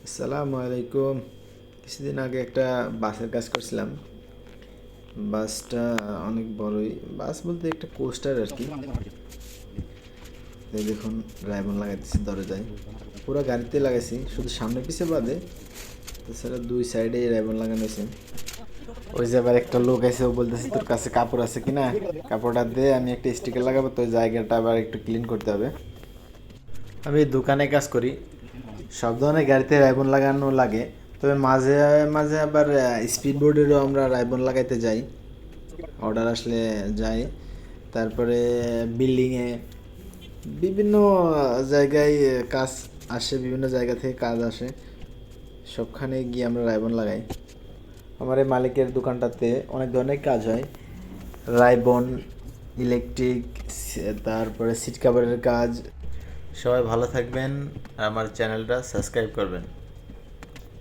আসসালামু আলাইকুম। কিছুদিন আগে একটা বাসের কাজ করছিলাম। বাসটা অনেক বড়ই, বাস বলতে একটা কোস্টার আর কি। এই দেখুন, রাইবন লাগাইতেছি দরজায়, পুরো গাড়িতে লাগাইছি, শুধু সামনে পিছে বাদে, তাছাড়া দুই সাইডে রাইবন লাগানো হয়েছে। ওই যে আবার একটা লোক আছে, ও বলতেছে তোর কাছে কাপড় আছে কিনা, কাপড়টা দে, আমি একটা স্টিকার লাগাবো, তো ওই জায়গাটা আবার একটু ক্লিন করতে হবে। আমি দোকানে কাজ করি, সব ধরনের গাড়িতে রাইবন লাগানো লাগে। তবে মাঝে মাঝে আবার স্পিড বোর্ডেরও আমরা রাইবন লাগাইতে যাই, অর্ডার আসলে যাই। তারপরে বিল্ডিংয়ে বিভিন্ন জায়গায় কাজ আসে, বিভিন্ন জায়গা থেকে কাজ আসে, সবখানে গিয়ে আমরা রাইবন লাগাই। আমার এই মালিকের দোকানটাতে অনেক ধরনের কাজ হয়, রাইবন, ইলেকট্রিক, তারপরে সিট কাভারের কাজ। সবাই ভালো থাকবেন, আর আমার চ্যানেলটা সাবস্ক্রাইব করবেন।